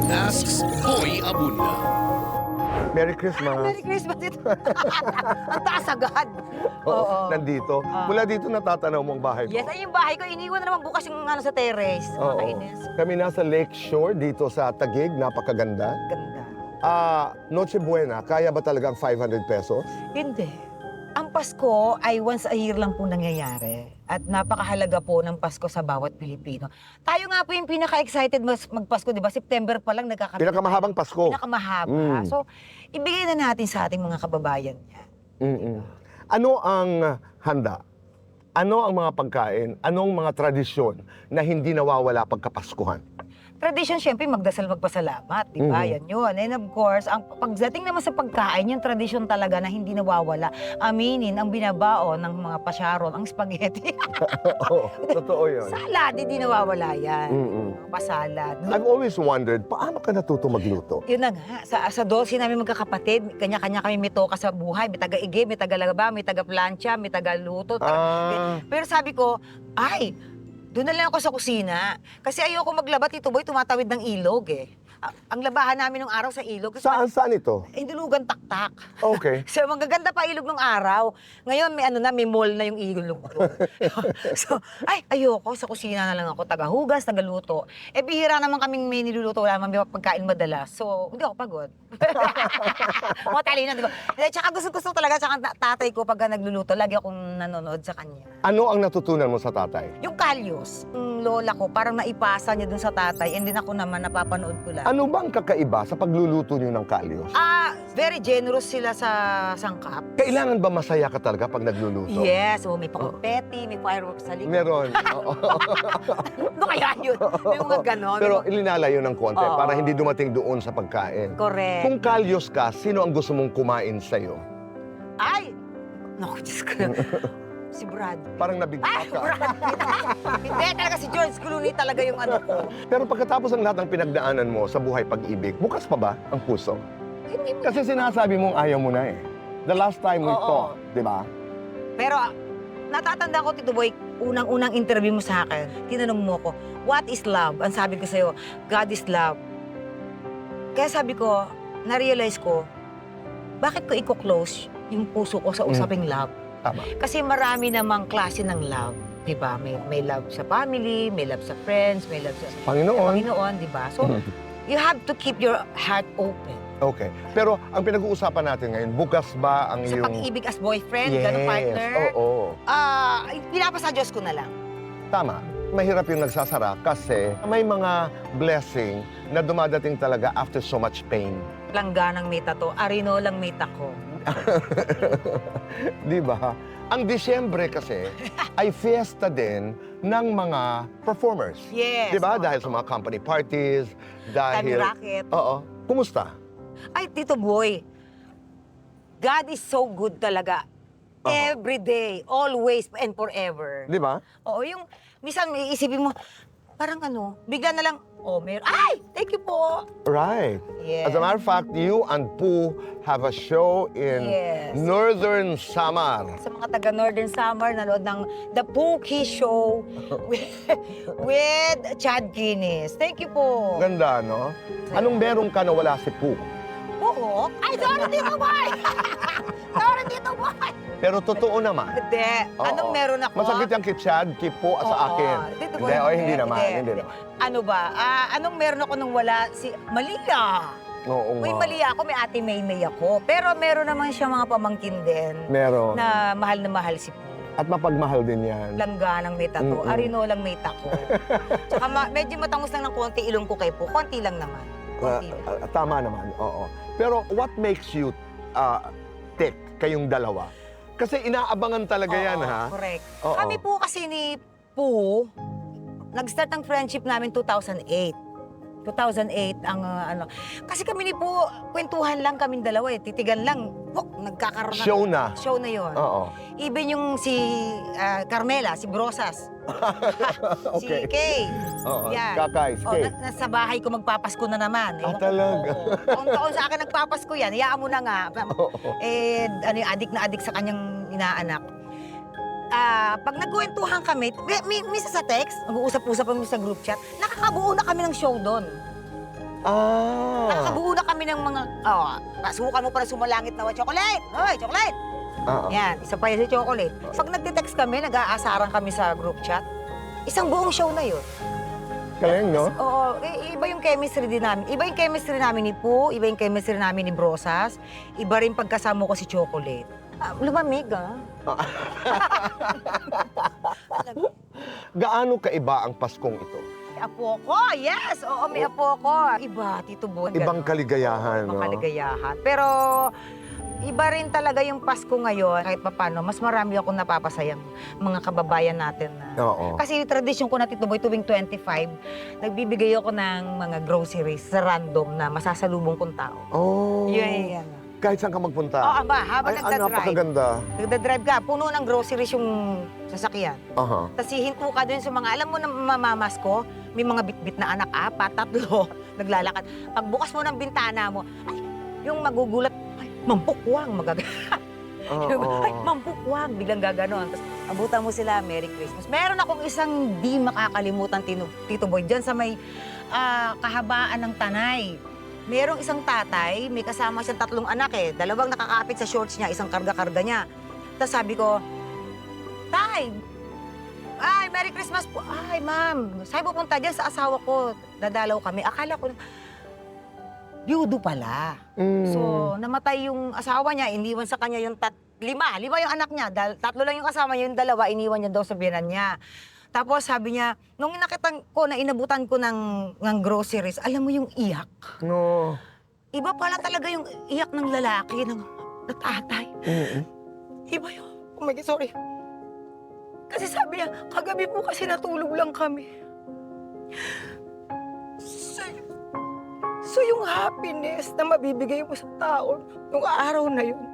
Asks Boy Abunda. Merry Christmas. Merry Christmas ito. Ang taas agad. Oo. Nandito. Mula dito natatanaw mo ang bahay mo. Yes, ay yung bahay ko. Iniwan na naman bukas yung ano sa terrace. Oo. Nakainis. Kami nasa Lake Shore dito sa Taguig. Napakaganda. Ganda. Noche Buena, kaya ba talagang 500 pesos? Hindi. Ang Pasko ay once a year lang po nangyayari. At napakahalaga po ng Pasko sa bawat Pilipino. Tayo nga po yung pinaka-excited magpasko, di ba? September pa lang nagkakaroon. Pinakamahabang Pasko. Pinakamahaba. So, ibigay na natin sa ating mga kababayan yan. Mm-mm. Ano ang handa? Ano ang mga pagkain? Anong mga tradisyon na hindi nawawala pagkapaskuhan? Tradition, syempre, magdasal, magpasalamat, di ba? Yan yun. And of course, ang pagdating naman sa pagkain, yung tradition talaga na hindi nawawala. Aminin, ang binabaon ng mga pasyarol, ang spaghetti. Oo, totoo yun. Salad, hindi nawawala yan. Mm-mm. Pasalad. I've always wondered, paano ka natuto magluto? Yun na nga, sa 12 namin magkakapatid, kanya-kanya kami may toka sa buhay. May taga-igi, may taga-laba, may taga-plancha, may taga-luto. Pero sabi ko, ay, doon na lang ako sa kusina. Kasi ayoko maglaba, Tito Boy, tumatawid ng ilog eh. Ang labahan namin nung araw sa ilog. Saan ito? Dulugan taktak. Okay. So, magaganda pa ilog nung araw. Ngayon, may mall na yung ilog doon. So, ayoko. Sa kusina na lang ako. Tagahugas, tagaluto. Bihira naman kaming may niluluto. Wala naman may pagkain madalas. So, hindi ako pagod. Matalino, di ba? Tsaka gusto talaga. Tsaka tatay ko pag nagluluto, lagi akong nanonood sa kanya. Ano ang natutunan mo sa tatay? Yung kalyos, yung lola ko, parang naipasa niya dun sa tatay. And din ako naman, napapanood ko lang. Ano bang kakaiba sa pagluluto niyo ng kalyos? Very generous sila sa sangkap. Kailangan ba masaya ka talaga pag nagluluto? Yes, may pang-petty, may fireworks sa likod. Meron. Oo. Ano kaya yun? May mga ganon. Pero ilinalayo ng konti Oo. para hindi dumating doon sa pagkain. Correct. Kung kalyos ka, sino ang gusto mong kumain sa'yo? Ay! Naku, Diyos ko. Si Brad. Parang nabigla ka. Brad Pitt. Hindi, talaga si George Clooney talaga yung ano ko. Pero pagkatapos ng lahat ng pinagdaanan mo sa buhay pag-ibig, bukas pa ba ang puso? Hindi mo. Kasi sinasabi mong ayaw mo na eh. The last time we Oo. talked, di ba? Pero natatanda ko, Tito Boy, unang-unang interview mo sa akin, tinanong mo ko, what is love? Ang sabi ko sa'yo, God is love. Kaya sabi ko, na-realize ko, bakit ko i-close yung puso ko sa usaping love? Tama. Kasi marami namang klase ng love, 'di ba? May love sa family, may love sa friends, may love sa Panginoon, 'di ba? So, you have to keep your heart open. Okay. Pero ang pinag-uusapan natin ngayon, bukas ba ang Sa iyong... pag-ibig as boyfriend, Yes. ganun partner, Oo. pinapasa Diyos ko na lang. Tama. Mahirap yung nagsasara kasi may mga blessing na dumadating talaga after so much pain. Langganang may tato, arino lang may tako. Di ba? Ang Disyembre kasi ay fiesta din ng mga performers. Yes. Di ba? Oo. Dahil sa mga company parties, Kami dahil... racket. Oo. Kumusta? Ay, Tito Boy, God is so good talaga. Oo. Every day, always, and forever. Di ba? Oo, yung minsan may isipin mo, parang bigla na lang, ay, thank you po. Right. Yes. As a matter of fact, you and Pooh have a show in Yes. Northern Samar. Sa mga taga Northern Samar, nanood ng The Pookie Show with Chad Guinness. Thank you po. Ganda, no? Anong meron ka na wala si Pooh? Oo. Ay, sorry, Tito Boy! Sorry, Tito Boy! Pero totoo naman. Hindi. Oo. Anong meron ako? Masakit yung kay Chad, kay Pooh, sa Oo. akin. Tito Hindi, Boy, hindi naman. Hindi naman. Ano ba? Anong meron ako nung wala si Malia? Oo May nga. Malia ako, may Ate Maymay ako. Pero meron naman siya mga pamangkin din Meron. na mahal si Pooh. At mapagmahal din yan. Langganang may tato, Mm-mm. arino lang may tako. Tsaka medyo matangos lang ng konti ilong ko kay Pooh. Konti lang naman. Konti lang. Tama naman, oo. Pero what makes you tick kayong dalawa? Kasi inaabangan talaga yan, Oo, ha? correct. Oo. Kami po kasi ni Pooh, nag-start ang friendship namin 2008. 2008 ang Kasi kami ni Pooh, kwentuhan lang kaming dalawa eh. Titigan lang. Nagkakaroon Show na. Show na yon. Oo. Even yung si Carmela, si Brosas. Okay. Si Kay. Oo. Yan. Kakay, Oh, skate. nasa bahay ko magpapasko na naman. Talaga? Taon-taon sa akin nagpapasko yan. Hayaan mo na nga. Oo. Adik na adik sa kanyang inaanak. pag nagkwentuhan kami, misa sa text, mag-uusap-usap kami sa group chat, nakakabuo na kami ng show doon. Nakakabuo na kami ng mga, subukan mo para sumalangit na chocolate! Hoy, chocolate! Yan, isa pa yan si chocolate. Pag nagte-text kami, nag-aasaran kami sa group chat, isang buong show na yun. Galing, no? Oo, iba yung chemistry din namin. Iba yung chemistry namin ni Poo, iba yung chemistry namin ni Brosas, iba rin pagkasama ko si Chocolate. Lumamig, Gaano kaiba ang Paskong ito? May apo ko, yes! Oo, may apo ko. Iba, Tito Boy. Ibang kaligayahan, Ibang no? kaligayahan. Pero iba rin talaga yung Pasko ngayon. Kahit papano, mas marami akong napapasayang mga kababayan natin. Oo. Kasi yung tradisyon ko na Tito Boy, tuwing 25, nagbibigay ako ng mga groceries sa random na masasalubong kong tao. Oh. Yan. Kahit saan ka magpunta? Oo, habang nagdadrive. Napakaganda. Nagdadrive ka, puno ng groceries yung sasakyan. Aha. Tapos hihinto ka dun sa mga, alam mo na mamamas ko, may mga bitbit na anak, 4, 3, naglalakad. Pagbukas mo ng bintana mo, ay, yung magugulat, ay, mampukwang, ay, mampukwang, biglang gaganon. Tapos abutan mo sila, Merry Christmas. Meron akong isang di makakalimutan, Tito Boy, dyan sa may kahabaan ng Tanay. Merong isang tatay, may kasama siyang 3 anak eh. 2 nakakapit sa shorts niya, 1 karga-karga niya. Tapos sabi ko, Tay, ay, Merry Christmas po. Ay, ma'am, saan pupunta dyan sa asawa ko? Dadalaw kami. Akala ko, biyudo pala. So, namatay yung asawa niya, iniwan sa kanya yung 5 yung anak niya. 3 lang yung kasama niya, yung 2, iniwan niya daw sa biyanan niya. Tapos sabi niya, nung inakitan ko na inabutan ko ng groceries, alam mo yung iyak? No. Iba pala talaga yung iyak ng lalaki, ng tatay. Iba yun. Oh my God, sorry. Kasi sabi niya, kagabi po kasi natulog lang kami. So yung happiness na mabibigay mo sa tao nung araw na yun,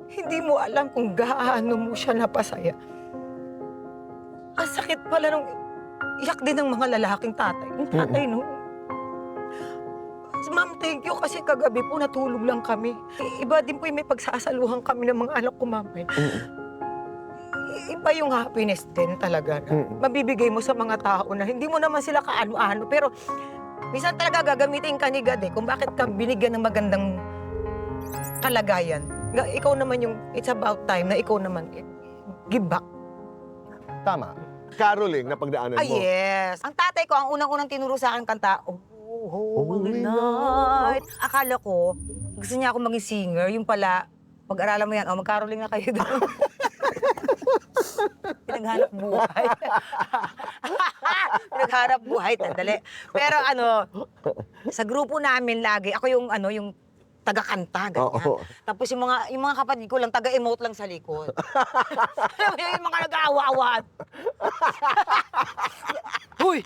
hindi mo alam kung gaano mo siya napasaya. Ang sakit pala nung iyak din ng mga lalaking tatay. Yung tatay, no? Ma'am, thank you kasi kagabi po natulog lang kami. Iba din po yung may pagsasaluhan kami ng mga anak ko, ma'am. Iba yung happiness din talaga na mabibigay mo sa mga tao na hindi mo naman sila kaano-ano. Pero minsan talaga gagamitin ka ni God kung bakit ka binigyan ng magandang kalagayan. Ikaw naman yung, it's about time na ikaw naman, give back. Tama. Caroling na pagdaanan mo. Ah, yes. Ang tatay ko, ang unang-unang tinuro sa akin kanta, Holy Night. Akala ko, gusto niya ako maging singer. Yung pala, pag-aralan mo yan, mag-caroling na kayo doon. Pinaghanap buhay. Pinaghanap buhay, tandali. Pero sa grupo namin lagi, ako yung taga-kanta, ganyan. Tapos yung mga kapatid ko lang, taga-emote lang sa likod. Alam mo yung mga nag-aawa-awaan. Huy!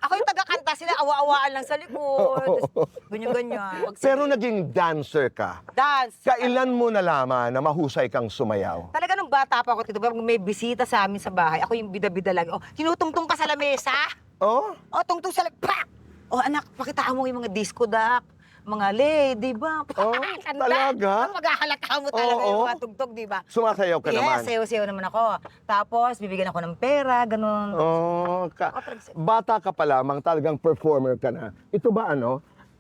Ako yung taga-kanta, sila awa-awaan lang sa likod. Ganyan-ganyan. Pero naging dancer ka. Dance. Kailan mo nalaman na mahusay kang sumayaw? Talaga nung bata pa ako, Tito, may bisita sa amin sa bahay. Ako yung bida-bida lagi. Tinutungtong ka sa lamesa. Tungtong sa lamesa. Anak, pakitaan mo yung mga disco duck. Mga lady ba? Talaga? Maghahalata mo talaga yung mga tugtog, di ba? Sumasayaw ka naman? Yes, sayaw-sayaw naman ako. Tapos, bibigyan ako ng pera, ganun. Bata ka pa lamang, talagang performer ka na. Ito ba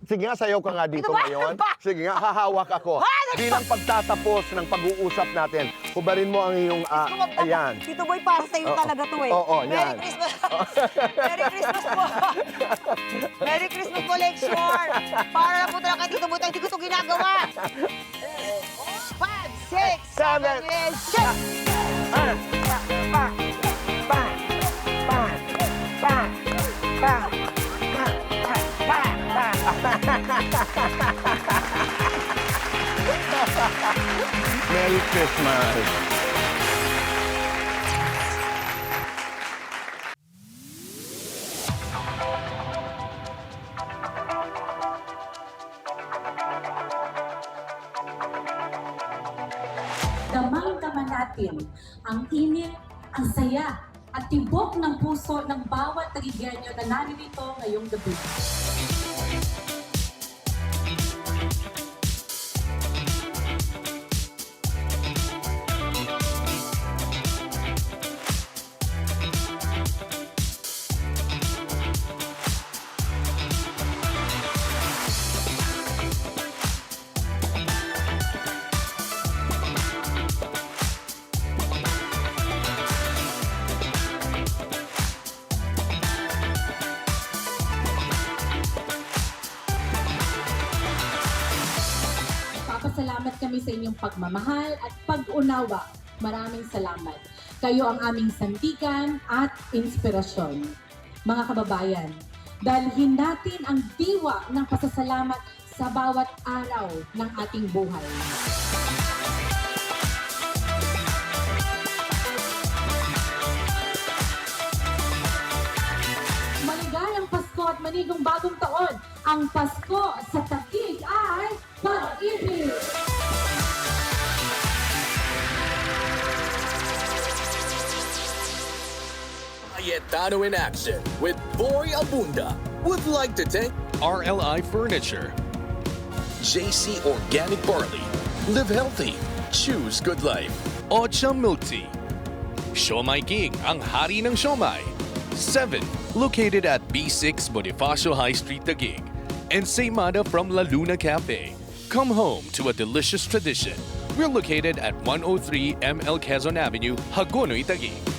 Sige nga, sayaw ka nga dito ngayon. Sige nga, hahawak ako. Bilang pagtatapos ng pag-uusap natin, hubarin mo ang iyong, ayan. Tito Boy, para sa'yo talaga to yan. Merry Christmas. Merry Christmas po. Merry Christmas collection. Para na po talaga, Tito Boy, hindi ko ito ginagawa. 5, 6, 7, 8, Merry Christmas. Damang-dama natin ang init, ang saya, at tibok ng puso ng bawat tagigenyo na naririto ngayong gabi. patuloy sa inyong pagmamahal at pag-unawa. Maraming salamat. Kayo ang aming sandigan at inspirasyon. Mga kababayan, dalhin natin ang diwa ng pasasalamat sa bawat araw ng ating buhay. Maligayang Pasko at manigong bagong taon. Ang Pasko sa Taguig ay pag-ibig! Cayetano in action with Boy Abunda would like to thank RLI Furniture, JC Organic Barley, Live Healthy, Choose Good Life, Ocha Milk Tea, Siomai King, ang hari ng siomai, 7, located at B6 Bonifacio High Street, Taguig, and Seymada from La Luna Cafe. Come home to a delicious tradition. We're located at 103 ML Quezon Avenue, Hagonoy, Taguig.